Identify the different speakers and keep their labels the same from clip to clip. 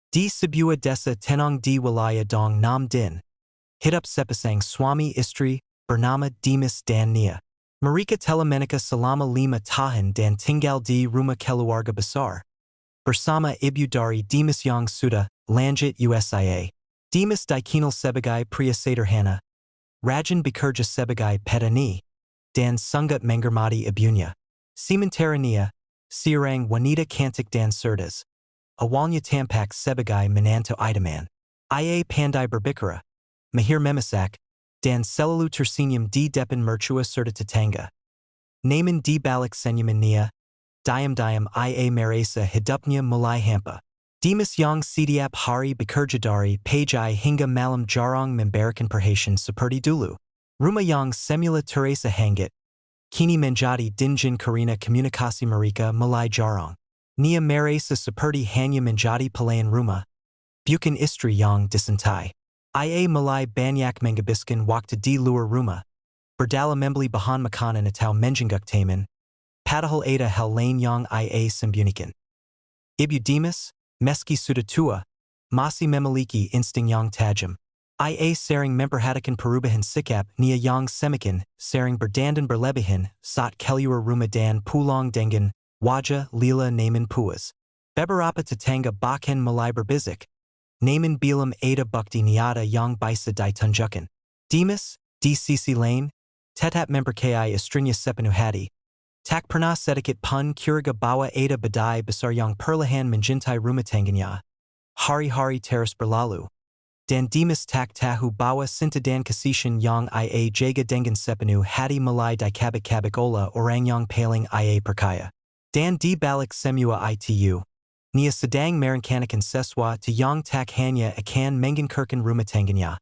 Speaker 1: Di Sebuah Desa Tenong di Wilayah Dong Nam Din. Hidup sepasang Swami Istri, Bernama Dimas dan Nia. Mereka telah menikah selama 5 tahun dan tinggal di rumah keluarga besar. Bersama ibu dari Dimas yang sudah lanjut usia. Dimas dikenal sebagai pria sederhana, rajin bekerja sebagai petani, dan sangat menghormati ibunya. Sementara Nia, seorang wanita cantik dan cerdas, awalnya tampak sebagai menantu idaman. Ia pandai berbicara, mahir memasak, dan selalu tersenyum di depan mertua serta tetangga. Namun di balik senyuman Nia, diam-diam ia merasa hidupnya mulai hampa. Dimas yang setiap hari bekerja dari pagi hingga malam jarang memberikan perhatian seperti dulu. Rumah yang semula terasa hangat, kini menjadi dingin karena komunikasi mereka mulai jarang. Nia merasa seperti hanya menjadi pelayan rumah, bukan istri yang dicintai. Ia mulai banyak menghabiskan waktu di luar rumah, berdalam membeli bahan makanan atau menjenguk teman, padahal ada hal lain yang ia sembunyikan. Ibu Dimas, meski sudah tua, masih memiliki insting yang tajam. Ia sering memperhatikan perubahan sikap Nia yang semakin sering berdandan berlebihan saat keluar rumah dan pulang dengan wajah lila namun puas. Beberapa tetangga bahkan mulai berbisik, namun belum ada bukti nyata yang bisa ditunjukkan. Dimas, di sisi lain, tetap mempercayai istrinya sepenuh hati. Tak pernah sedikit pun curiga bahwa ada badai besar yang perlahan menjintai rumah tangganya. Hari-hari terus berlalu, dan Dimas tak tahu bahwa cinta dan kasihan yang ia jaga dengan sepenuh hati mulai dikabik-kabik oleh orang yang paling ia percaya. Dan di balik semua itu, Nia sedang merencanakan sesuatu yang tak hanya akan menghancurkan rumah tangganya,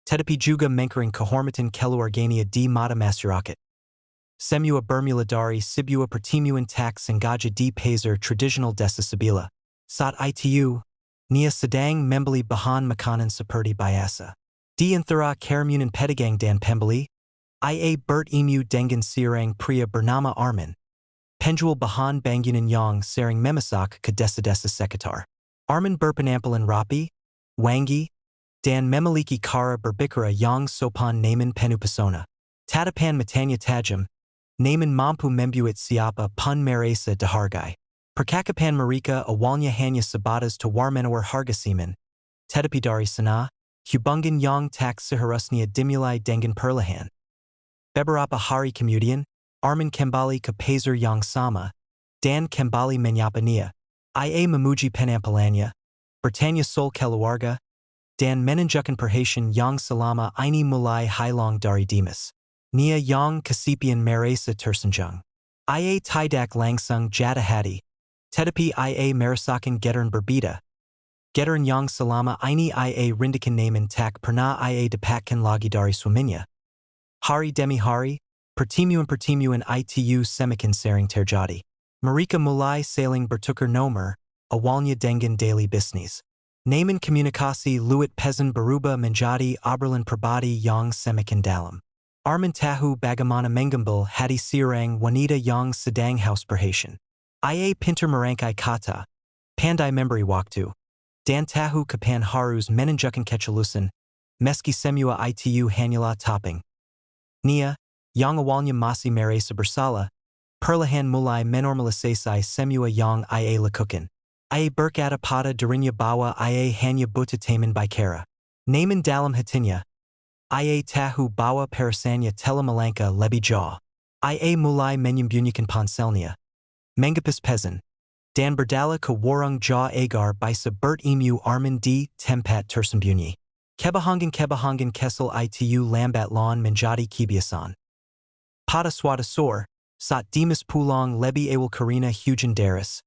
Speaker 1: tetapi juga mengkering kehormatan keluarganya di mata masyarakat. Semua bermula dari sebuah pertemuan tak sengaja di pasar tradisional desa sebelah. Saat itu, Nia sedang membeli bahan makanan seperti biasa. Di antara kerumunan pedagang dan pembeli, ia bertemu dengan seorang pria bernama Arman, penjual bahan bangunan yang sering memasak ke desa-desa sekitar. Arman berpenampilan rapi, wangi, dan memiliki cara berbicara yang sopan namun penuh pesona. Tatapan matanya tajam, namun mampu membuat siapa pun merasa dihargai. Percakapan mereka awalnya hanya sebatas tawar-menawar harga semen, tetapi dari sana, hubungan yang tak seharusnya dimulai dengan perlahan. Beberapa hari kemudian, Arman kembali ke pasar yang sama, dan kembali menyapa Nia. Ia memuji penampilannya, bertanya soal keluarga, dan menunjukkan perhatian yang selama ini mulai hilang dari Dimas. Nia yang kesepian merasa tersanjung. Ia tidak langsung jatuh hati, tetapi ia merasakan getaran berbeda. Getaran yang selama ini ia rindukan namun tak pernah ia dapatkan lagi dari suaminya. Hari demi hari, pertemuan-pertemuan itu semakin sering terjadi. Mereka mulai saling bertukar nomor, awalnya dengan daily business. Namun komunikasi luat pesan berubah menjadi obrolan pribadi yang semakin dalam. Arman tahu bagaimana mengambil hati seorang wanita yang sedang haus perhatian. Ia pintar merangkai kata, pandai memberi waktu, dan tahu kapan harus menunjukkan keculusan, meski semua itu hanyalah topping. Nia, yang awalnya masih merasa bersalah, perlahan mulai menormalisasi semua yang ia lakukan. Ia berkata pada dirinya bahwa ia hanya butuh teman bicara. Namun dalam hatinya, ia tahu bahwa perasaannya telah melangkah lebih jauh. Ia mulai menyembunyikan ponselnya, menghapus pesan, dan berdalih ke warung jauh agar bisa bertemu Arman di tempat tersembunyi. Kebahangan-kebahangan kesal itu lambat laun menjadi kebiasaan. Pada suatu sore, saat Dimas pulang lebih awal karena hujan deras,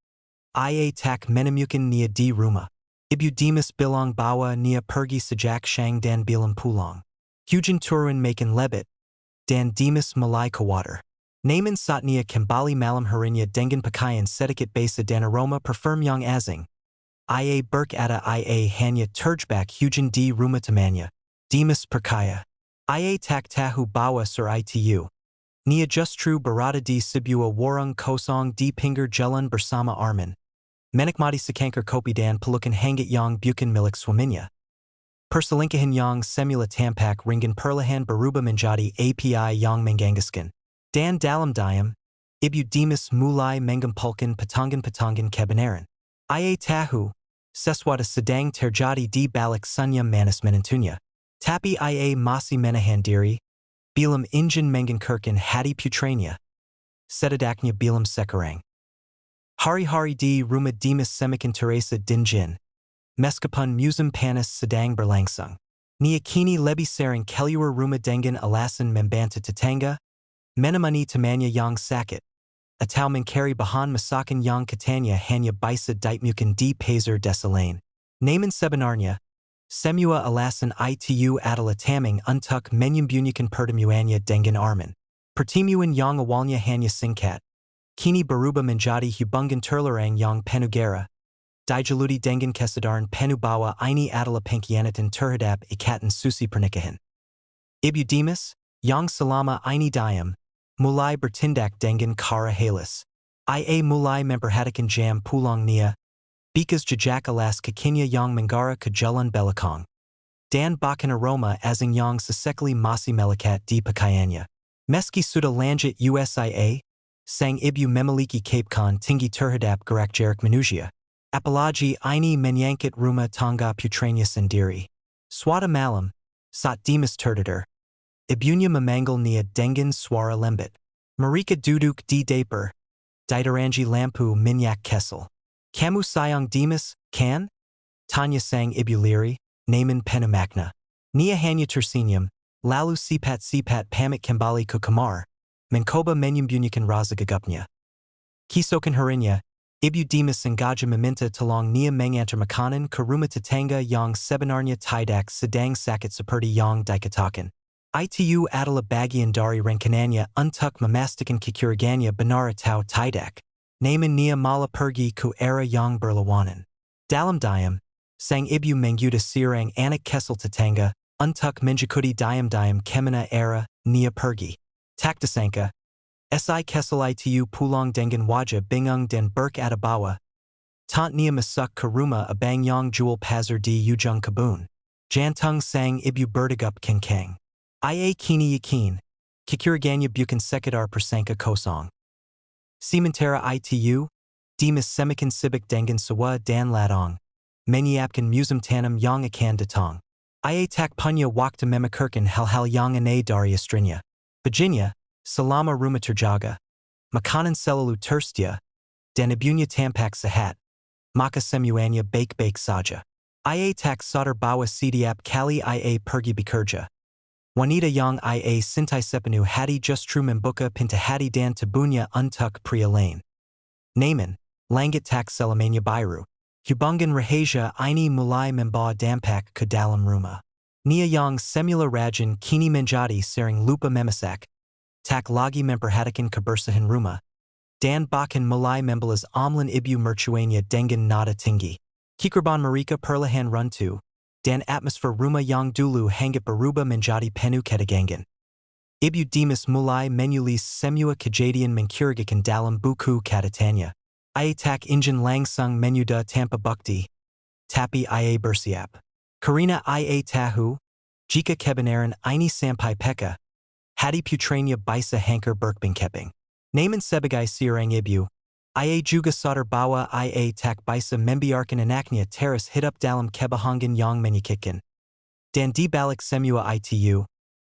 Speaker 1: ia tak menemukan Nia di rumah. Ibu Dimas bilang bahwa Nia pergi sejak siang dan belum pulang. Hujan turun makin lebat, dan Dimas mulai khawatir. Namun saat Nia kembali malam harinya dengan pakaian sedikit basah dan aroma parfum yang asing, ia berkata ia hanya terjebak hujan di rumah temannya. Dimas percaya. Ia tak tahu bahwa saat itu, Nia justru berada di sebuah warung kosong di pinggir jalan bersama Arman. Menikmati sekankar kopi dan pelukan hangat yang bukan milik suaminya. Perselingkuhan yang semula tampak ringan perlahan berubah menjadi API yang mengganggukan. Dan dalam diam, ibu Dimas mulai mengumpulkan patangan-patangan kebenaran. Ia tahu, sesuatu sedang terjadi di balik senyum manis menentunya. Tapi ia masih menahan diri, bilam ingin mengangkatkan hati putranya. Setidaknya bilam sekarang. Hari-hari di rumah Dimas semakin terasa dingin. Meskipun musim panas sedang berlangsung. Nia kini lebih sering keluar rumah dengan alasan membantu tetangga, menemani temannya yang sakit, atau mencari bahan masakan yang katanya hanya bisa ditemukan di pasar desa lain. Namun sebenarnya, semua alasan itu adalah tameng untuk menyembunyikan pertemuannya dengan Arman. Pertemuan yang awalnya hanya singkat, kini berubah menjadi hubungan terlarang yang penuh gara. Digeluti dengan kesadaran penuh bahwa ini adalah pengkhianatan terhadap ikatan suci pernikahan. Ibu Dimas, yang selama ini diam, mulai bertindak dengan cara halus. Ia mulai memperhatikan jam pulangnya, bekas jejak alas kakinya yang mengarah ke jalan belakang. Dan bahkan aroma asing yang sesekali masih melekat di pakaiannya. Meski sudah lanjut usia, sang ibu memiliki kepekaan tinggi terhadap gerak-gerik manusia. Apalagi ini menyangkut rumah tangga putranya sendiri. Suatu malam, saat Dimas tertidur, ibunya memanggilnya dengan suara lembut. Mereka duduk di dapur, diterangi lampu minyak kesel. Kamu sayang Dimas, kan? Tanya sang ibu liri, namun penuh makna. Nia hanya tersenyum, lalu sipat-sipat pamit kembali ke kamar, mencoba menyembunyikan rasa gagapnya. Keesokan harinya, Ibu Dimas sengaja meminta tolong Nia mengantar makanan ke rumah tetangga yang sebenarnya tidak sedang sakit seperti yang dikatakan. Itu adalah bagian dari rencananya untuk memastikan kecurigaannya benar atau tidak. Namun Nia malah pergi ke arah yang berlawanan. Dalam diam, sang ibu menggoda seorang anak kesel tetangga untuk menjekuti diam-diam kemana arah Nia pergi. Tak disangka, si kesel itu pulang dengan wajah bingung dan berkata bahwa tant Nia masuk ke rumah abang yang jual pasar di ujung kebun. Jantung sang ibu berdegup kencang. Ia kini yakin, kecurigaannya bukan sekedar persangka kosong. Sementara itu, Dimas semakin sibuk dengan sewa dan ladang, menyiapkan musim tanam yang akan datang. Ia tak punya waktu memikirkan hal-hal yang aneh dari istrinya. Baginya, selama rumah terjaga, makanan selalu tersedia, dan ibunya tampak sehat, maka semuanya baik-baik saja. Ia tak sadar bahwa setiap kali ia pergi bekerja, wanita yang ia cintai sepenuh hati justru membuka pintu hati dan tubuhnya untuk pria lain. Namun, langit tak selamanya biru. Hubungan rahasia ini mulai membawa dampak ke dalam rumah. Nia yang semula rajin kini menjadi sering lupa memasak, tak lagi memperhatikan kebersihan rumah, dan bahkan mulai membalas omlan ibu mercuanya dengan nada tinggi. Kekorban mereka perlahan runtuh, dan atmosfer rumah yang dulu hangat berubah menjadi penuh ketegangan. Ibu Dimas mulai menulis semua kejadian mencurigakan dalam buku catatannya. Ia tak ingin langsung menyudah tanpa bukti, tapi ia bersiap. Karena ia tahu, jika kebenaran ini sampai peka, hati putranya bisa hancur berkeping-keping. Namun sebagai seorang ibu, ia juga sadar bahwa ia tak bisa membiarkan anaknya terus hidup dalam kebohongan yang menyakitkan. Dan di balik semua itu,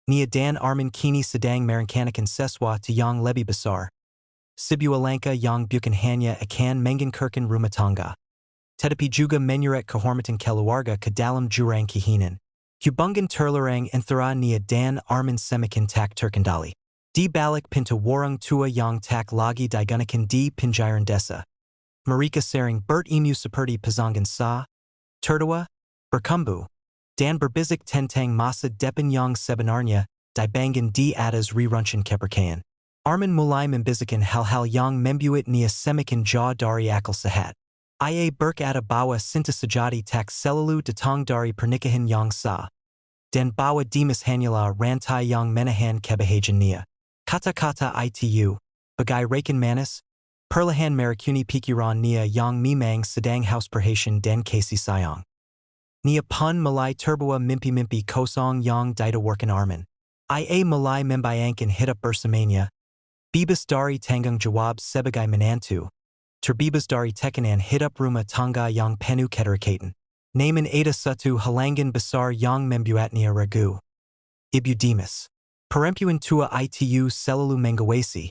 Speaker 1: Nia dan Arman kini sedang merencanakan sesuatu yang lebih besar. Sebuah langkah yang bukan hanya akan mengangkatkan rumah tangga, tetapi juga menyeret kehormatan keluarga ke dalam jurang kehinaan. Hubungan terlarang antara Nia dan Arman semakin tak terkendali. Di balik pintu warung tua yang tak lagi digunakan di pinggiran desa, mereka sering bertemu seperti pasangan sah, tertawa, berkumbu, dan berbisik tentang masa depan yang sebenarnya dibanggakan di atas reruntuhan kepercayaan. Arman mulai membisikkan hal-hal yang membuat Nia semakin jauh dari akal sehat. Ia berkata bahwa cinta sejati tak selalu datang dari pernikahan yang sah, dan bahwa Dimas hanyalah rantai yang menahan kebahagiaan Nia. Kata-kata itu, bagai rekan manis, Perlahan Marikuni Pikiran Nia Yang Mimang Sedang House Perhatian Den Kasi Sayang. Nia Pun Malay Turbua Mimpi Kosong Yang Ditemukan Arman. Ia Malay Membayangkan Hidup Bersamanya. Bibas Dari Tanggung Jawab Sebagai Menantu. Terbibas Dari Tekanan Hidup Rumah Tangga Yang Penuh Keterkaitan. Naman Ada Satu Halangan Besar Yang Membuatnya Ragu. Ibu Dimas. Perempuan Tua Itu Selalu Mengawasi.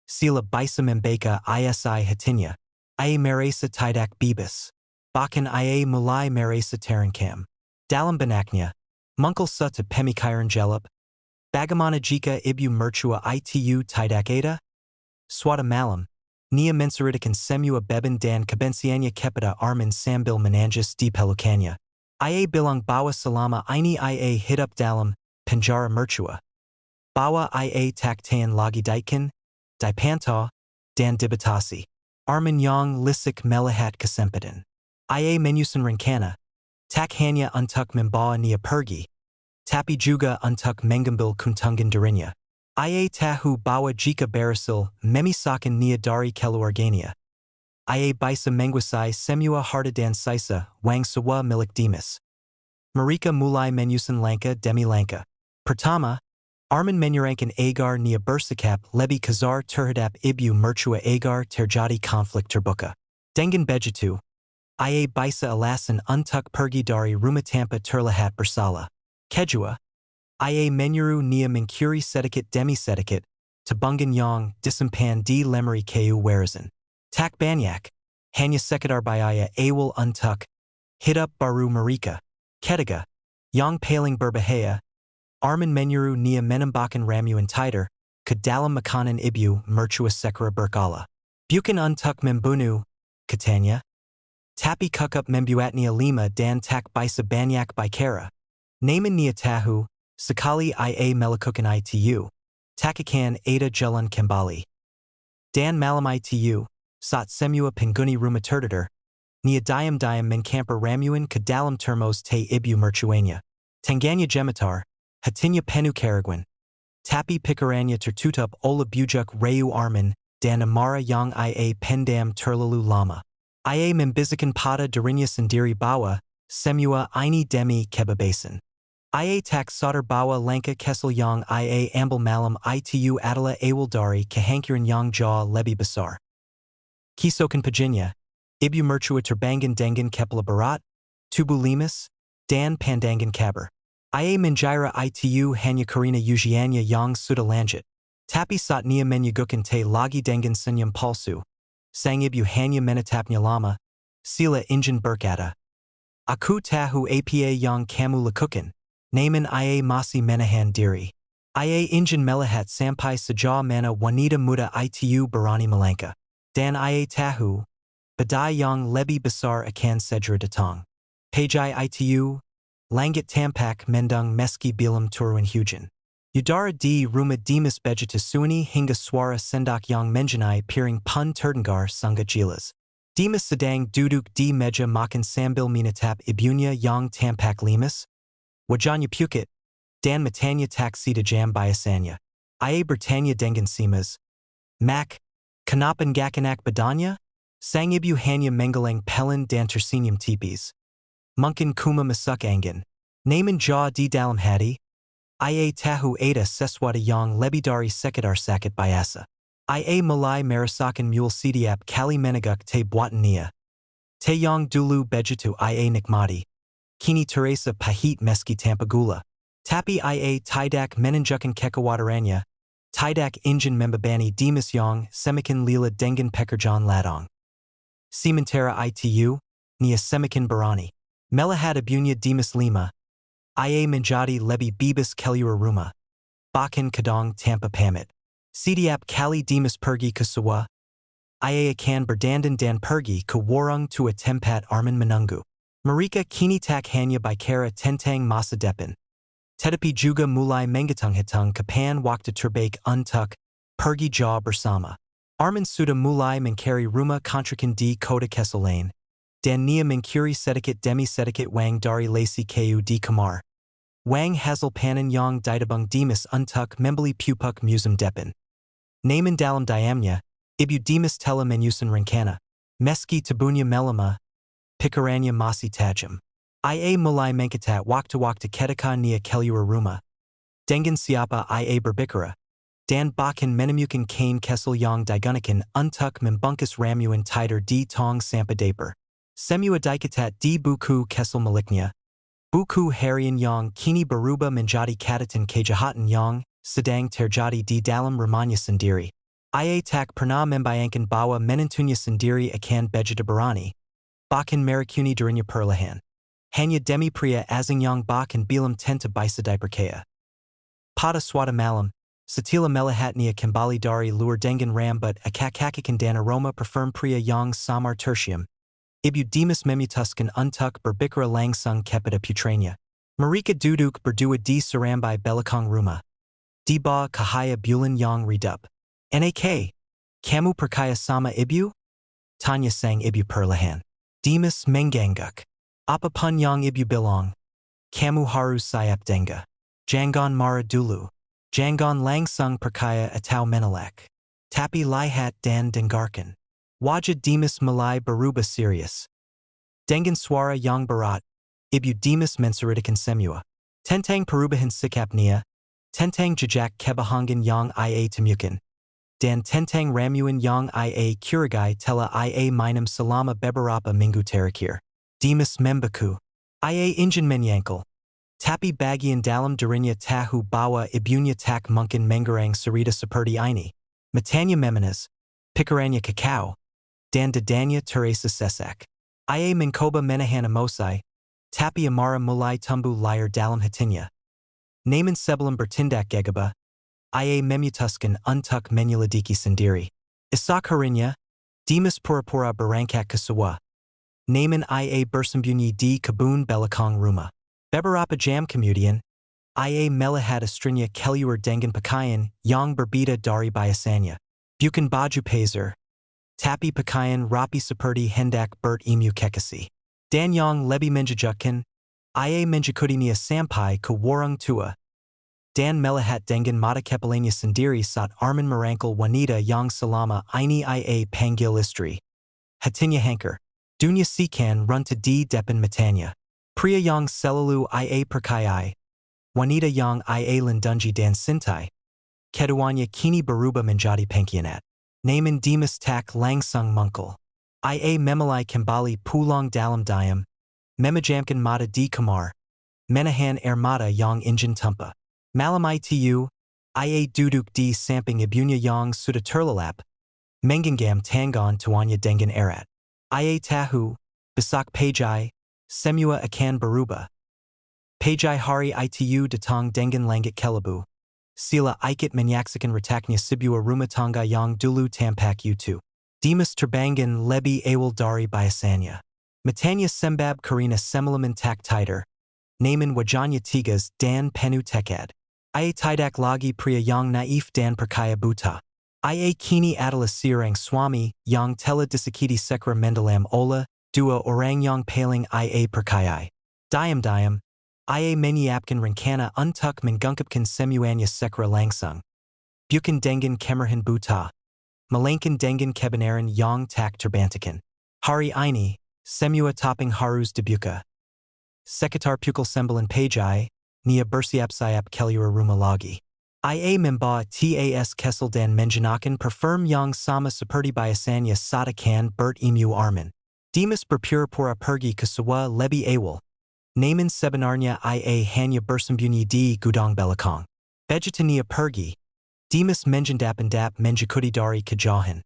Speaker 1: Sila Bisa Membeka Isi Hatinya. Ia Merasa Tidak Bibas. Bahkan Ia Mulai Merasa Terancam. Dalam Benaknya. Mungkal Sata Pemikiran Jelab. Bagaimana Jika Ibu Mertua Itu Tidak Ada? Suatu Malam. Nia Menceritakan Semua Beban Dan Kebensiannya Kepada Arman Sambil Menangis di Pelukannya. Ia Bilang Bahwa Selama Ini Ia Hidup Dalam Penjara Mertua. Bahwa Ia Taktan Lagi Daikan, Dipantau, Dan Dibatasi. Arman Yang Lisik Melihat Kesempatan. Ia Menyusun Rencana. Tak hanya Untuk Membawa Nia Pergi. Tapi juga Untuk Mengambil Kuntungan Dirinya. Ia Tahu Bahwa Jika Berhasil Memisahkan Nia Dari Keluarganya. Ia Bisa Menguasai Semua Harta Dan Sisa Wang Sawa Milik Dimas. Mereka Mulai Menyusun Langkah Demi Langkah. Pertama, Arman Menyerangkan Agar Nia Bersikap Lebih Kasar Terhadap Ibu Mertua Agar Terjadi Konflik Terbuka. Dengan Begitu, Ia Bisa Alasan Untuk Pergi Dari Rumah Tanpa Terlihat Bersalah. Kedua, Ia Menyuruh Nia Mencuri Sedikit Demi Sedikit, Tabungan Yang Disimpan di Lemari Kayu Warazan. Tak Banyak, Hanya Sekedar Biaya Awal Untuk, Hidup Baru Mereka. Ketiga, Yang Paling Berbahaya, Arman Menyuruh Nia Menembakkan Ramuan Tider, ke dalam Makanan Ibu Mertua Sekera Berkala. Bukan Untuk Membunuh, katanya. Tapi Kukup Membuatnya Lima Dan Tak Bisa Banyak Bicara. Naman Nia Tahu, Sekali Ia Melakukan Itu. Takakan Ada Jalan Kembali. Dan Malam Itu, Saat Semua Pengguni Rumah Tertidur. Nia Diam Mencamper Ramuan ke dalam Termos Te Ibu Mertuanya. Tangganya Gemetar, Hatinya Penuh Keraguan. Tapi Pikirannya Tertutup Oleh Bujuk Rayu Arman, Dan Amara Yang Ia Pendam Terlalu Lama. Ia Membizikan Pada Dirinya Sendiri Bahwa, Semua Ini Demi Kebebasan. Ia Tak Sadar Bahwa Langkah Kesel Yang Ia Ambil Malam Itu Adalah Awal Dari Kehangkiran Yang Jauh Lebih Besar. Kisokan Pajinya, Ibu Mertua Terbangan Dengan Kepala Berat, Tubuh Limas, Dan Pandangan Kabar. Ia Menjira Itu Hanya Karina Ujianya Yang Sudah Lanjut. Tapi Saat Nia Menyuguhkan Te Lagi Dengan Senyum Palsu. Sang Ibu Hanya Menetapnya Lama, Sila Injin Berkata. Aku Tahu Apa Yang Kamu Lakukan, Naman Ia Masih Menahan Diri. Ia Injin Melihat Sampai Sejauh Mana Wanita Muda Itu Berani Melangkah. Dan Ia Tahu, Badai Yang Lebih Besar Akan Segera Datang. Pajai Itu, Langit Tampak Mendung Meski Bilam Turun Hujan. Udara di Rumah Dimas Begitu Suani Hingga Suara Sendak Yang Menjanai Piring Pun Terdengar Sangat Jelas. Dimas Sedang Duduk di Meja Makan Sambil Menatap Ibunya Yang Tampak Limas. Wajahnya Pukit, Dan Matanya Tak Sida Jam Biasanya. Ia Bertanya Dengan Simas. Mak, Kenapa Gakanak Badanya? Sang Ibu Hanya Menggalang Pelan Dan Tersenyum Tipis. Mungkin Kuma Masuk Angin. Naman Jaw di Dalam Hati. Ia Tahu Ada Sesuatu Yang Lebih Dari Sekedar Sakit Biasa. Ia Mulai Merasakan Mule Setiap Kali Meneguk Te Buatan Nia. Te Yang Dulu Begitu Ia Nikmati. Kini Teresa Pahit Meski Tanpa Gula. Tapi Ia Tidak Menunjukkan Kekuatannya. Tidak Injin Membebani Dimas Yang Semakin Lila Dengan Pekerjaan Ladang. Sementara Itu, Nia Semakin Berani. Melihat Ibunya Dimas Lima. Ia Menjadi Lebih Bebas Keluar Rumah. Bahkan Kadang Tanpa Pamit. Setiap Kali Dimas Pergi ke Sebuah. Ia akan berdandan Dan Pergi ke Warung Tua Tempat Arman Menunggu. Mereka Kini Tak Hanya Bicara Tentang Masa Depan. Tetapi juga Mulai Menghitung-hitung Kapan Waktu Terbaik Untuk Pergi Jauh Bersama. Arman Sudah Mulai Mencari Rumah Kontrakan di Kota Kesalain. Dan Nia Mencuri Sedikit Demi Sedikit Wang Dari Lacey Kayu di Kamar. Wang Hazel Panan Yang Ditabung Dimas Untuk Membeli Pupuk Musim Depan. Naman Dalam Diamnya, Ibu dimas tela menyusun rencana. Meski tubuhnya melama, pikirannya masih tajam. Ia mulai mengketat waktu-waktu ketika nia keluar rumah. Dengan siapa ia berbicara. Dan bahkan menemukan kain kesel yang digunakan untuk membungkus ramuan tidur di tong sampah dapur. Semua diketat di buku kesel miliknya. Buku harian yang kini berubah menjadi catatan kejahatan yang sedang terjadi di dalam rumahnya sendiri. Ia tak pernah membayangkan bahwa menantunya sendiri akan begitu berani. Bahkan merakuni dirinya perlahan. Hanya demi pria asing yang bahkan belum tentu bisa dipercaya. Pada suatu malam, setelah melihatnya kembali dari luar dengan rambut akak-akakan dan aroma parfum pria yang samar tercium, ibu dimas memutuskan untuk berbicara langsung kepada putranya. Mereka duduk berdua di serambi belakang rumah. Di bawah cahaya bulan yang redup. Nak, kamu percaya sama ibu? Tanya sang ibu perlahan. Dimas mengangguk. Apapun yang ibu bilang, kamu harus siap dengar. Jangan marah dulu. Jangan langsung percaya atau menolak. Tapi lihat dan dengarkan. Wajah Dimas mulai berubah serius. Dengan suara yang berat, ibu Dimas menceritakan semua. Tentang perubahan sikapnya, tentang jejak kebohongan yang ia temukan, dan tentang ramuan yang ia curigai telah ia minum selama beberapa minggu terakhir. Dimas membeku. Ia ingin menyangkal. Tapi bagian dalam dirinya tahu bahwa ibunya tak mungkin mengerang cerita seperti ini. Matanya memanas, pikirannya kekau, dan dadanya terasa sesak. Ia mencoba menahan emosi, tapi amarah mulai tumbuh liar dalam hatinya. Namun sebelum bertindak gegabah, ia memutuskan untuk menyelidiki sendiri. Esok harinya, Dimas pura-pura berangkat ke Sebuah. Namun ia bersembunyi di kebun belakang rumah. Beberapa jam kemudian, ia melihat istrinya keluar dengan pakaian yang berbeda dari biasanya. Bukan baju pazer, tapi pakaian rapi seperti hendak bertemu kekasih. Dan yang lebih mengejutkan, ia mengikutinya sampai ke warung tua. Dan melihat dengan mata kepalanya sendiri saat Arman merangkul wanita yang selama ini ia panggil istri. Hatinya hancur. Dunia seakan runtuh di depan matanya. Pria yang selalu ia percayai, wanita yang ia lindungi dan cintai, keduanya kini berubah menjadi pengkhianat. Namun Dimas tak langsung muncul. Ia memulai kembali pulang dalam diam, memejamkan mata di kamar, menahan air mata yang ingin tumpah. Malam itu, ia duduk di samping ibunya yang sudah terlelap, menggenggam tangan tuannya dengan erat. Ia tahu, besok pagi, semua akan berubah. Pagi hari itu datang dengan langit kelabu. Sila ikut menyaksikan retaknya sebuah rumah tangga yang dulu tampak itu. Dimas terbangun lebih awal dari biasanya. Matanya sembab karena semalaman tak tidur. Namun wajahnya tegas dan penuh tekad. Ia tidak lagi pria yang naif dan percaya buta. Ia kini adalah seorang suami yang telah disakiti secara mendalam oleh dua orang yang paling ia percayai. Diam-diam, ia menyiapkan rencana untuk mengungkapkan semuanya secara langsung. Bukan dengan kemarahan buta, melainkan dengan kebenaran yang tak terbantahkan. Hari ini, semua topeng harus dibuka. Sekitar pukul 9 pagi, nia bersiap-siap keluar rumah lagi. Ia membawa tas kesel dan menggunakan parfum yang sama seperti biasanya saat akan bertemu Arman. Dimas berpura-pura pergi ke Sebuah lebih awal. Namun sebenarnya ia hanya bersembunyi di gudang belakang. Begitu nia pergi, Dimas mengendap-endap mengikuti dari kejauhan.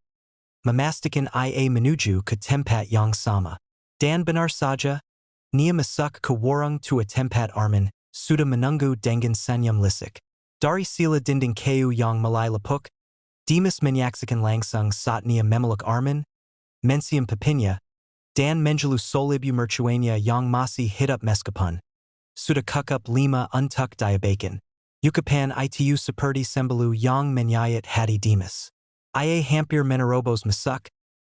Speaker 1: Memastikan ia menuju ke tempat yang sama. Dan benar saja, nia masuk ke warung tua tempat Arman sudah menunggu dengan senyum lisik. Dari sila dinding kayu yang mulai lapuk, Dimas menyaksikan langsung saat nia memeluk Arman, mensiam pipinya, dan menjelus solibu mercuanya yang masih hidup meskipun sudah kukup 5 untuk diabekan. Ucapan itu seperti sembelu yang menyayat hati Dimas. Ia hampir menerobos masuk,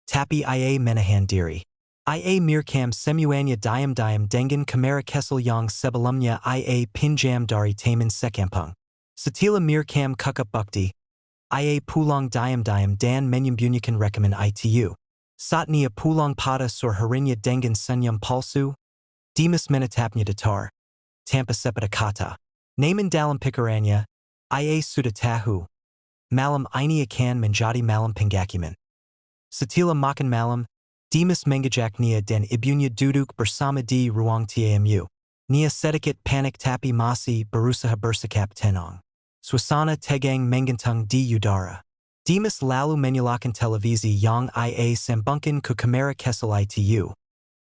Speaker 1: tapi ia menahan diri. Ia merekam semuanya diam-diam dengan kamera kesel yang sebelumnya ia pinjam dari teman sekampung. Setelah merekam kukup bukti, Ia pulang dayam dan menyembunyikan rekaman itu. Saat nia pulang pada sore harinya dengan senyum palsu, Dimas menatapnya datar, tanpa sepatah kata. Namun dalam pikirannya, ia sudah tahu. Malam ini akan menjadi malam penghakiman. Setelah makan malam, Dimas mengajak Nia dan ibunya duduk bersama di ruang tamu. Nia sedikit panik tapi masih berusaha bersikap tenang. Suasana tegang menggantung di udara. Dimas lalu menyalakan televisi yang ia sambungkan ke kamera kesel itu.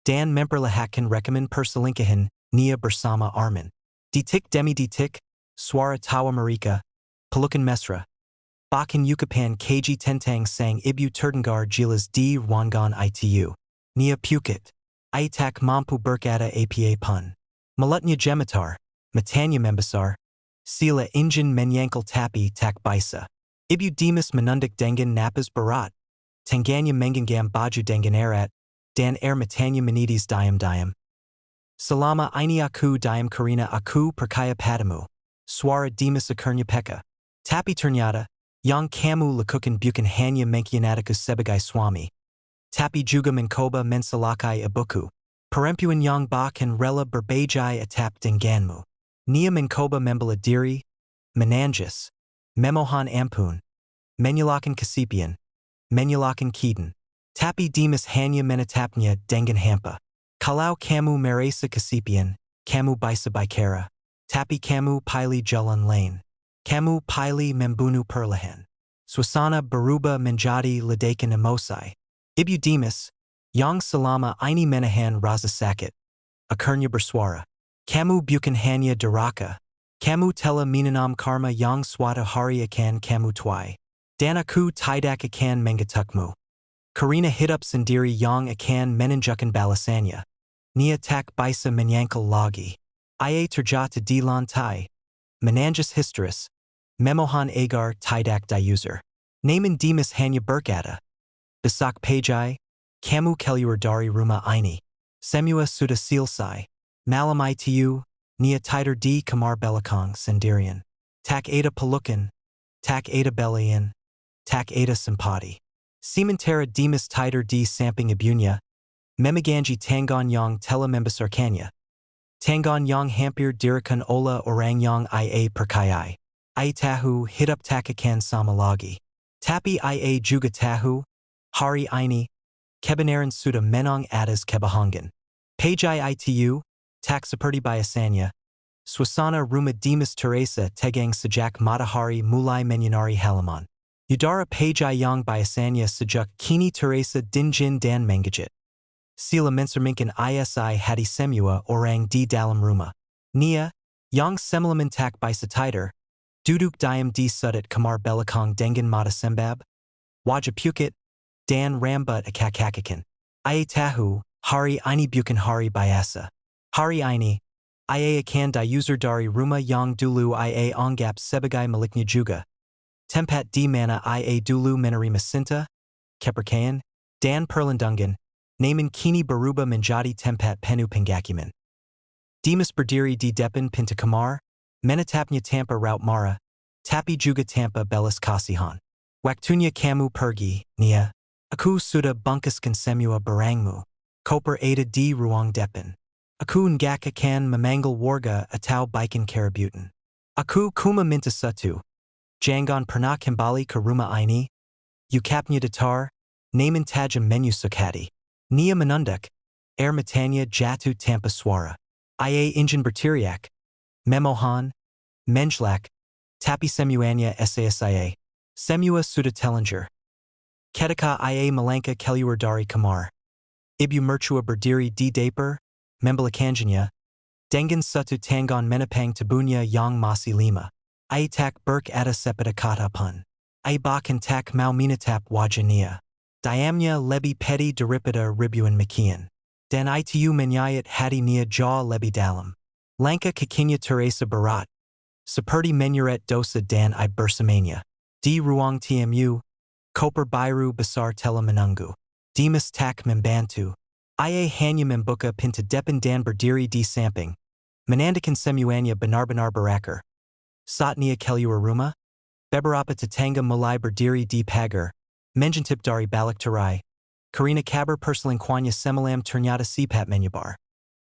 Speaker 1: Dan memperlihatkan rekaman perselingkuhan Nia bersama Arman. Detik demi detik, suara tawa mereka, pelukan mesra. Bahkan ucapan kj tentang sang ibu terdengar jelas di ruangan itu. Nia pukit. Ia tak mampu berkata apa pun. Mulutnya gemetar, matanya membesar. Sila ingin menyangkal tapi tak bisa. Ibu Dimas menunduk dengan napas berat. Tangannya menggenggam baju dengan erat. Dan matanya menitis diam-diam. Selama ini aku diam karena aku percaya padamu. Suara Dimas akhirnya peka. Tapi ternyata, yang kamu lakukan bukan hanya mengkhianatiku sebagai suami. Tapi juga mencoba mensalakai ibuku. Perempuan yang bahkan rela berbajai atap denganmu. Nia mencoba membela diri, menangis, memohon ampun, menyalakan kesepian, menyalakan kehidupan. Tapi Dimas hanya menatapnya dengan hampa. Kalau kamu merasa kesepian, kamu bisa bicara. Tapi kamu pilih jalan lain. Kamu pilih membunuh perlahan. Suasana berubah menjadi ledakan emosi. Ibu Dimas, yang selama ini menahan rasa sakit, akhirnya bersuara. Kamu bukan hanya durhaka. Kamu telah menanam karma yang suatu hari akan kamu tuai. Dan aku tidak akan mengetukmu. Karena hidup sendiri yang akan menunjukkan balasannya. Nia tak bisa menyangkal lagi. Ia terjatuh di lantai. Menangis histeris. Memohon agar tidak diusir. Namun Dimas hanya berkata. Besok pagi, kamu keluar dari rumah ini. Semua sudah selesai. Malam itu, Nia tidur di kamar belakang sendirian. Tak ada pelukan. Tak ada belian. Tak ada simpati. Sementara Dimas tidur di samping ibunya, memegangi tangan yang telah membesarkannya. Tangan yang hampir dirikan oleh orang yang ia percayai. Ia tahu hidup tak akan sama lagi. Tapi ia juga tahu, hari ini, kebenaran sudah menang atas kebohongan. Pagi itu, tak seperti biasanya, suasana rumah Dimas Teresa tegang sejak matahari mulai menyinari halaman. Udara pagi yang biasanya sejuk kini Teresa dingin dan mengejut. Sila mencerminkan isi hati semua orang di dalam rumah. Nia, yang semalaman tak bisa tidur, duduk diam di sudut kamar belakang dengan mata sembab, wajah pukit, dan rambut akak-akakan. Ia tahu, hari ini bukan hari biasa. Hari ini, ia akan diusir dari rumah yang dulu ia anggap sebagai miliknya juga. Tempat di mana ia dulu menerima cinta, kepercayaan, dan perlindungan, namun kini berubah menjadi tempat penuh penghakiman. Dimas berdiri di depan pintu kamar, menatapnya tanpa raut marah, tapi juga tanpa belas kasihan. Waktunya kamu pergi, Nia. Aku sudah bungkuskan semua barangmu. Koper ada di ruang depan. Aku enggak akan memanggil warga atau bikin keributan. Aku cuma minta satu. Jangan pernah kembali ke rumah ini. Ucapnya datar, namun tajam menyusuk. Nia menunduk, matanya jatuh tanpa suara. Ia ingin berteriak, memohon, menjelak, tapi semuanya sia-sia. Semua sudah telanjur. Ketika ia melangkah keluar dari kamar. Ibu mertua berdiri di depan, membelakannya, dengan satu tangan menepang tubuhnya yang masih lima. Ia tak berkata sepatah kata pun. Ia bahkan tak mau menatap wajah Nia. Diamnya lebih petty daripada ribuan makian. Dan itu menyayat hati Nia jauh lebih dalam. Langkah kakinya Teresa berat. Seperti menyeret dosa dan aib bersamanya. Di ruang tamu, koper biru besar telah menunggu. Dimas tak membantu. Ia hanya membuka pintu depan dan berdiri di samping. Menandakan semuanya benar-benar berakhir. Saat Nia keluar rumah, Beberapa tetangga mulai berdiri di pagar, menjintip dari balik tirai, karena kabar perselingkuhannya semalam ternyata sifat menyebar.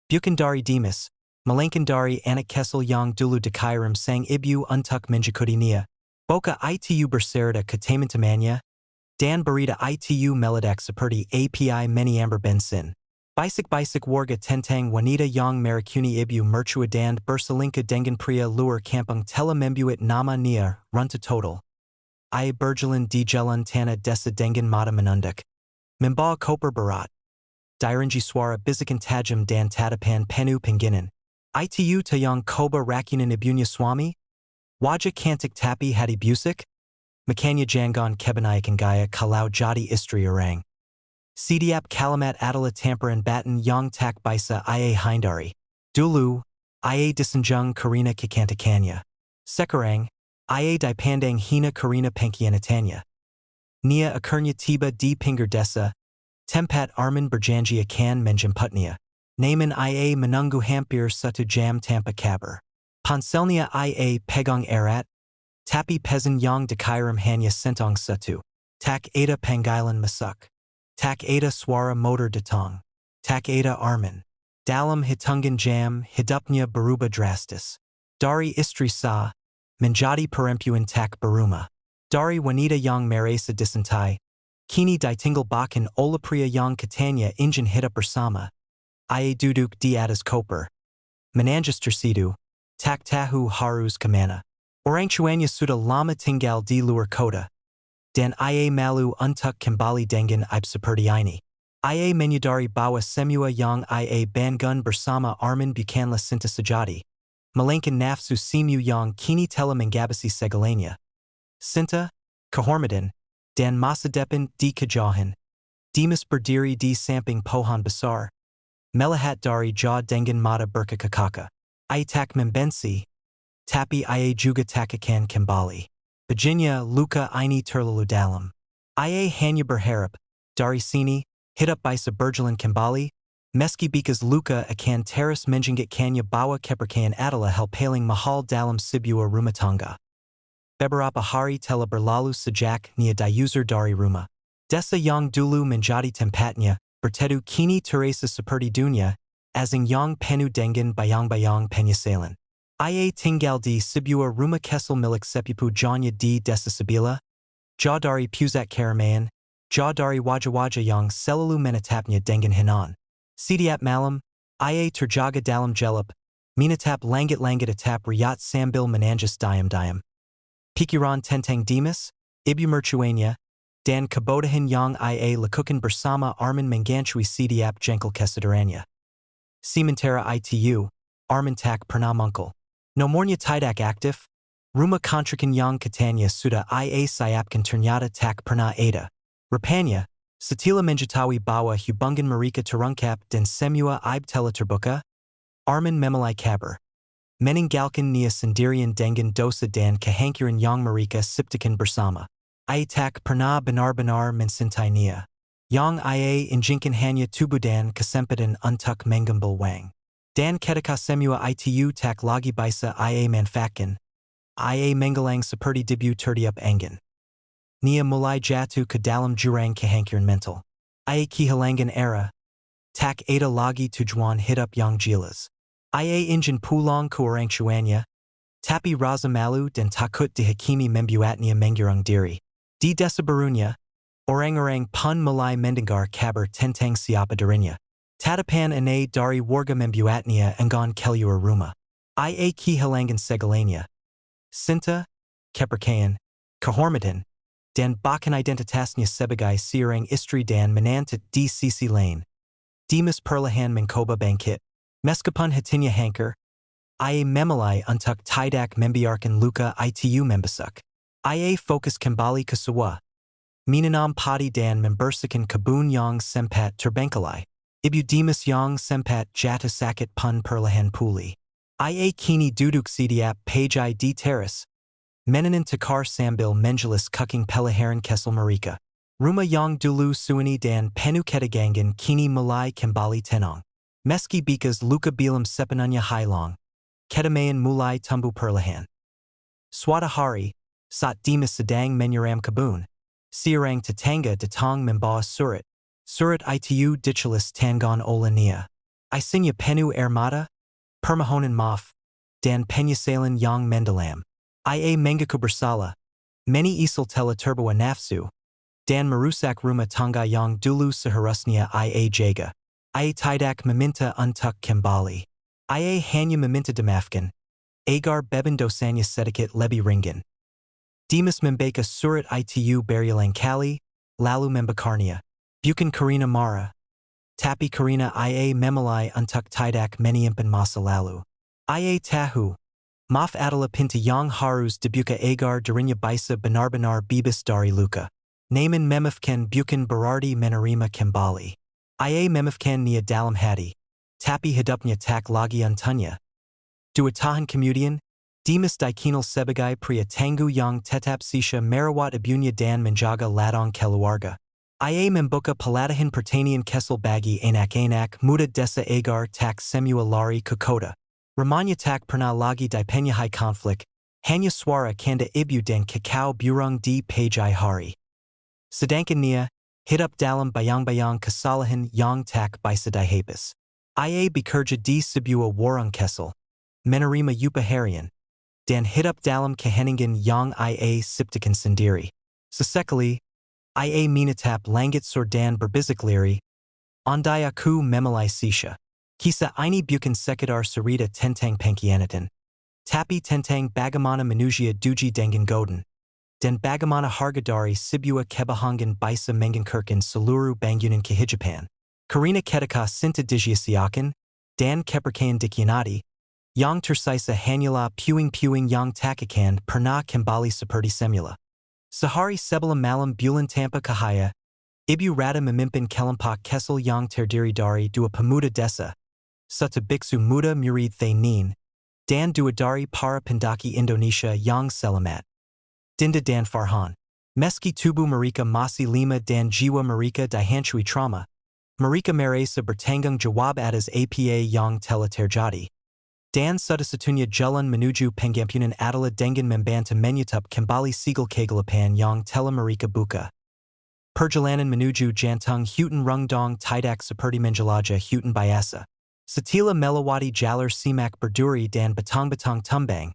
Speaker 1: Bukan dari Dimas, melainkan dari anak kecil yang dulu dikirim sang ibu untuk menjenguknya. Boka itu berserta ke teman-temannya, dan berita itu meledak seperti api menyambar bensin. Bisik-bisik warga tentang wanita yang merakuni ibu mertua dan berselingkuh dengan pria luar kampung telah membuat nama nia runtuh total. Ia berjalan di jalan tanah desa dengan mata menunduk, membawa koper berat. Direnji suara bisikan tajam dan tatapan penuh pengginan. Itu tayang koba rakunan ibunya suami? Wajah cantik tapi hati busuk? Makanya jangan kebanyakan gaya kalau jadi istri orang. Setiap kalimat adalah tamparan batin yang tak bisa ia hindari. Dulu, ia disanjung karena kecantikannya. Sekarang, ia dipandang hina karena pengkhianatannya. Nia akhirnya tiba di pinggir desa, tempat Arman berjanji akan menjemputnya. Namun ia menunggu hampir 1 jam tanpa kabar. Ponselnya ia pegang erat, tapi pesan yang dikirim hanya centang 1. Tak ada panggilan masuk. Tak ada suara motor datang. Tak ada Arman. Dalam hitungan jam, hidupnya berubah drastis. Dari istri sah, menjadi perempuan tak berumah. Dari wanita yang merasa disintai, kini ditinggal bahkan oleh pria yang katanya ingin hidup bersama. Ia duduk di atas koper. Menangis tersidu, tak tahu harus kemana. Orang tuanya sudah lama tinggal di luar kota. Dan ia malu untuk kembali dengan ibu seperti ini. Ia menyadari bahwa semua yang ia bangun bersama Arman bukanlah cinta sejati, melainkan nafsu semu yang kini telah menggabisi segalanya. Cinta, kehormatan, dan masa depan di kejauhan. Dimas berdiri di samping pohon besar, melihat dari jauh dengan mata berkakak. Ia tak membenci, tapi ia juga tak akan kembali. Baginya luka ini terlalu dalam. Ia hanya berharap, dari sini, hidup bisa berjalan kembali, meski bekas luka akan terus menjengkelkannya bahwa kepercayaan adalah hal paling mahal dalam sebuah rumah tangga. Beberapa hari telah berlalu sejak nia diusir dari rumah. Desa yang dulu menjadi tempatnya, berteduh kini terasa seperti dunia, asing yang penuh dengan bayang-bayang penyesalan. Ia tinggal di sebuah rumah kecil milik sepupu jauhnya di desa sebelah, jauh dari pusat keramaian, jauh dari wajah-wajah yang selalu menatapnya dengan henan. Setiap malam, ia terjaga dalam gelap, menatap langit-langit atap riat sambil menangis diam-diam. Pikiran tentang Dimas, ibu mertuanya, dan kebodohan yang ia lakukan bersama Arman menggantui setiap jengkel kesadarannya. Sementara itu, Arman tak pernah muncul. Nomornya tidak aktif, rumah kontrakan yang katanya sudah ia siapkan ternyata tak pernah ada. Rupanya, setelah mengetahui bahwa hubungan mereka terungkap dan semua aib telah terbuka, Arman memulai kabar. Meninggalkan nia sendirian dengan dosa dan kehancuran yang mereka ciptakan bersama. Ia tak pernah benar-benar mencintai nia. Yang ia inginkan hanya tubuh dan kesempatan untuk mengambil wang. Dan ketika semua itu tak lagi bisa ia manfaatkan, ia menggelang seperti debu tertiup angin. Nia mulai jatuh ke dalam jurang kehancuran mental. Ia kehilangan arah, tak ada lagi tujuan hidup yang jelas. Ia ingin pulang ke orang tuanya, tapi rasa malu dan takut dihakimi membuatnya mengurung diri. Di desa barunya, orang-orang pun mulai mendengar kabar tentang siapa dirinya. Tatapan aneh dari warga membuatnya enggan keluar rumah. Ia kehilangan segalanya. Cinta, kepercayaan, kehormatan, dan bahkan identitasnya sebagai seorang istri dan menantu di sisi lain. Dimas perlahan mencoba bangkit. Meskipun hatinya hancur, ia memulai untuk tidak membiarkan luka itu membesar. Ia fokus kembali ke Sebuah, menanam padi dan membersihkan kebun yang sempat terbengkalai. Ibu Dimas yang sempat jatuh sakit pun perlahan pulih. Ia kini duduk setiap pagi di teras, menenun tikar sambil menjelis cooking peliharaan kecil mereka. Rumah yang dulu sunyi dan penuh ketegangan kini mulai kembali tenang. Meski bekas luka bilam sepenuhnya hilang, kedamaian mulai tumbuh perlahan. Suatu hari, Sat Dimas Sedang Menyuram Kabun. Siarang Tatanga Datang Membawa Surat. Surat Itu Dichalis Tangon Olania. Isinya Penu Ermata. Permahonan Maf. Dan Penyasalan Yang Mendalam. Ia Mengaku Bersala. Many Isal Tela Turbawa Nafsu. Dan Marusak Rumah Tangga Yang Dulu Seharusnya Ia Jaga. Ia Tidak Meminta Untuk Kembali. Ia Hanya Meminta Demafkan. Agar Beban Dosanya Sedikit Lebih Ringan. Dimas Membeka Surat Itu Berialang Kali. Lalu Membakarnia. Bukan Karina Mara. Tapi Karina Ia Memalai Untuk Tidak Menyimpan Masa Lalu. Ia Tahu. Maaf adalah pinta yang harus dibuka agar dirinya bisa benar-benar bebas dari luka. Namun memafkan bukan berarti menerima kembali. Ia memafkan nia dalam hati. Tapi hidupnya tak lagi untunya. 2 tahun kemudian, Dimas dikenal sebagai pria tangguh yang tetap sisa merawat ibunya dan menjaga ladang keluarga. Ia membuka pelatihan pertanian kesal bagi anak-anak muda desa agar tak semua lari ke kota. Ramanya tak pernah lagi dipenyai konflik, hanya suara kanda ibu dan kakao burung di pagi hari. Sedangkan nia, hidup dalam bayang-bayang kesalahan yang tak bisa dihapus. Ia bekerja di sebuah warung kesal, menerima upah harian, dan hidup dalam keheningan yang ia ciptakan sendiri. Sesekali, ia menatap langit sur dan berbisik liri, andai aku memalai sisa. Kisah ini bukan sekedar cerita tentang pengkhianatan, tapi tentang bagaimana manusia duji dengan godin, dan bagaimana harga dari sebuah kebahagiaan bisa mengangkatkan seluruh bangunan kehidupan. Karena ketika cinta disia-siakan, dan kepercayaan dikhianati, yang tersisa hanyalah puing-puing yang tak akan pernah kembali seperti semula. Sehari sebelum malam bulan tanpa cahaya, Ibu Rada memimpin kelompok kesal yang terdiri dari 2 pemuda desa, satu biksu muda murid Thainin, dan 2 dari para pendaki Indonesia yang selamat. Dinda dan Farhan. Meski tubuh mereka masih 5 dan jiwa mereka dihancurkan trauma, mereka merasa bertanggung jawab atas apa yang telah terjadi. Dan satu-satunya jalan menuju pengampunan adalah dengan membantu menyutup kembali segala kegelapan yang telah mereka buka. Perjalanan menuju jantung hutan rengdong tidak seperti menjelajah hutan biasa. Setelah melewati jalur semak berduri dan batang-batang tumbang,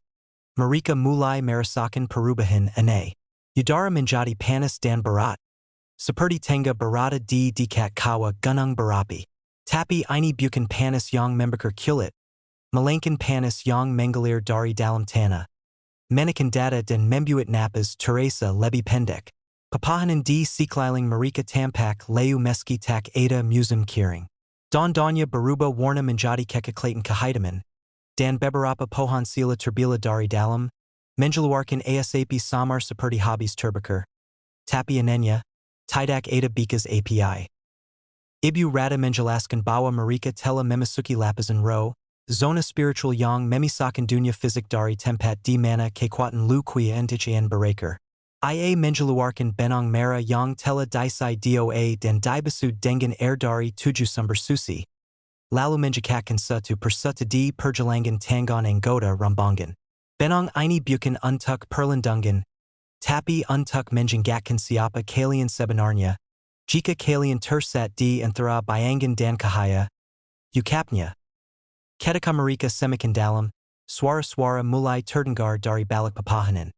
Speaker 1: mereka mulai merasakan perubahan aneh. Udara menjadi panas dan berat, seperti tengah berada di dekat kawah gunung berapi. Tapi ini bukan panas yang membakar kulit, melainkan panas yang mengalir dari dalam tanah, menekan dada dan membuat napas terasa lebih pendek. Pepohonan di sekeliling mereka tampak layu meski tak ada musim kering. Daun-daunnya berubah warna menjadi kekeclatan kehidupan, dan beberapa pohon sila terbila dari dalam, mengeluarkan asap samar seperti habis terbakar. Tapi anehnya, tidak ada bekas API. Ibu Rada menjelaskan bahwa mereka telah memasuki lapisan roh, zona spiritual yang memisahkan dunia fisik dari tempat di mana kekuatan lukuya anticayan berakar. Ia mengeluarkan benang merah yang telah disai doa dan dibasuh dengan air dari 7 sumber suci, lalu menjadikan satu persatu di perjalanan tangan anggota rombongan. Benang ini bukan untuk perlindungan, tapi untuk menjengakkan siapa kalian sebenarnya, jika kalian tersesat di antara bayangan dan cahaya. Ukapnya. Ketika mereka semakin dalam, suara-suara mulai terdengar dari balik pepohonan.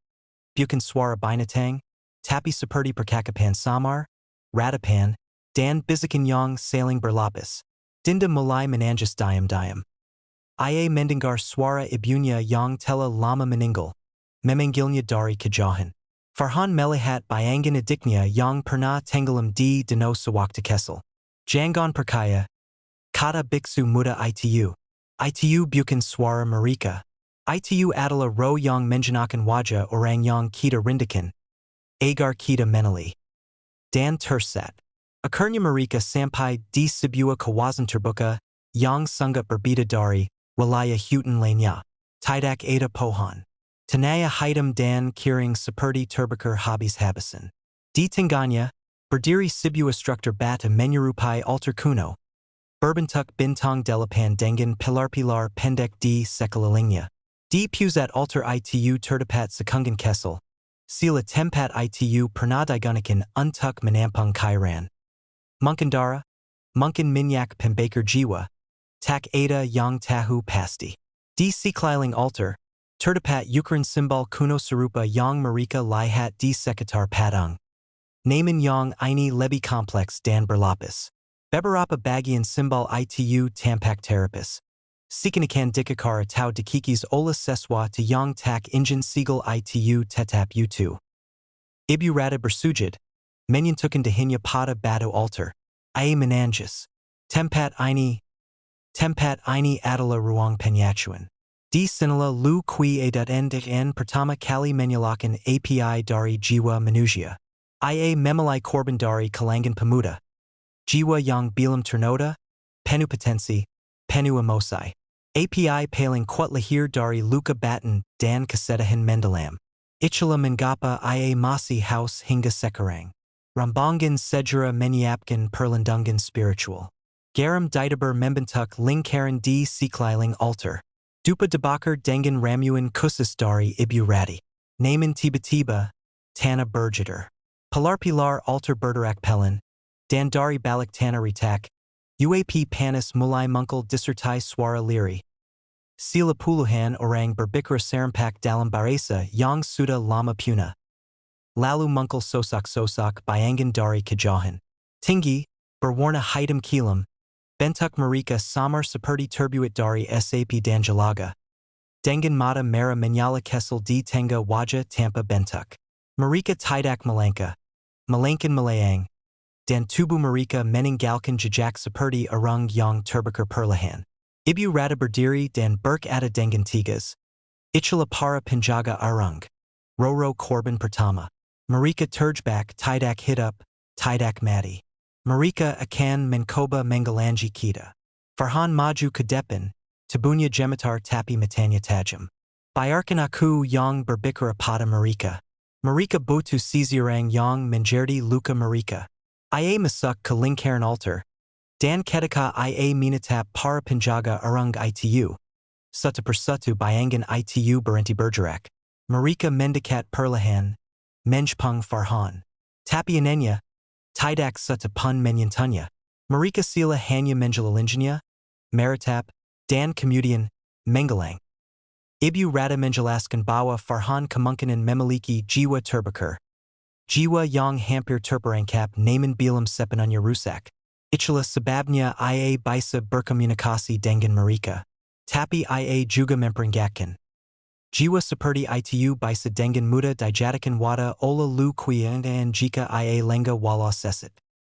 Speaker 1: Bukan suara binatang, tapi seperti percakapan samar, ratapan, dan bisikan yang saling berlapis. Dinda mulai menangis diam-diam. Ia mendengar suara ibunya yang telah lama meninggal, memanggilnya dari kejauhan. Farhan melihat bayangan adiknya yang pernah tenggelam di danau sewaktu kesal. Jangan percaya, kata biksu muda itu. Itu bukan suara mereka. Itu adalah roh yang menjenakan wajah orang yang kita rindukan, agar kita menali. Dan tersesat. Akhirnya mereka sampai di sebuah kawasan terbuka yang sangat berbeda dari wilayah hutan lainnya. Tidak ada pohon, tanah hitam dan kering seperti terbakar habis-habisan. Di tengahnya, berdiri sebuah struktur bata menyerupai altar kuno, berbentuk bintang delapan dengan pilar-pilar pendek di sekelilingnya. Di pusat altar itu terdapat sekunggan kesel, Sila Tempat itu pernah digunakan untuk menampung kairan. Mungkin minyak pembakar jiwa, tak ada yang tahu pasti. Di sekeliling altar, terdapat ukuran simbol kuno serupa yang mereka lihat di sekitar patung. Namun yang ini lebih kompleks dan berlapis. Beberapa bagian simbol itu tampak terapis. Seakan-akan dikikar atau dikikis oleh sesuatu yang tak ingin sigal itu tetap utuh. Ibu rata bersujud, menyentuhkan dahinya pada batu altar. Ia menangis. Tempat ini adalah ruang penyatuan. Di sinilah lu qui en pertama kali menyalakan API dari jiwa manusia. Ia memalai korban dari kalangan pemuda. Jiwa yang belum ternoda, penuh potensi, penuh emosi. API paling kuat lahir dari luka batin dan kesedihan mendalam. Itulah mengapa ia masih haus hingga sekarang. Rambangan segera menyiapkan perlindungan spiritual. Garam ditebar membentuk lingkaran di sekeliling altar. Dupa dibakar dengan ramuan khusus dari ibu rati. Namun tiba-tiba, tanah bergetar. Pilar-pilar altar bergerak pelan, dan dari balik tanah retak, UAP panas mulai muncul disertai suara lirih. Sila puluhan orang berbicara serempak dalam bahasa yang sudah lama punah. Lalu muncul sosok-sosok bayangan dari kejauhan. Tinggi, berwarna hitam kilam, bentuk mereka samar seperti terbuat dari sap dan jelaga. Dengan mata merah menyala kesel di tengah wajah tanpa bentuk. Mereka tidak melangkah, melainkan melayang, dan tubuh mereka meninggalkan jejak seperti orang yang terbakar perlahan. Ibu rata berdiri dan berkata dengan tegas. Itulah para penjaga arung. Roro korban pertama. Mereka terjebak tidak hidup, tidak mati. Mereka akan mencoba menggalangi kita. Farhan maju ke depan, tubuhnya gemetar tapi matanya tajam. Biarkan aku yang berbicara pada mereka. Mereka butuh seseorang yang menjadi luka mereka. Ia masuk ke lingkaran altar, dan ketika ia menatap para penjaga arung itu. Satu persatu bayangan itu berhenti bergerak. Mereka mendekat perlahan, menjpung Farhan. Tapi anehnya, tidak satu pun menyentuhnya. Mereka sila hanya menjelalinnya, meratap, dan kemudian menghilang. Ibu rata menjelaskan bahwa Farhan kemungkinan memiliki jiwa terbakar. Jiwa yang hampir terperangkap namun belum sepenuhnya rusak. Itulah sebabnya ia bisa berkomunikasi dengan mereka. Tapi ia juga memperingatkan. Jiwa seperti itu bisa dengan mudah dijadikan wadah oleh lu kuian dan jika ia lengah walau seset.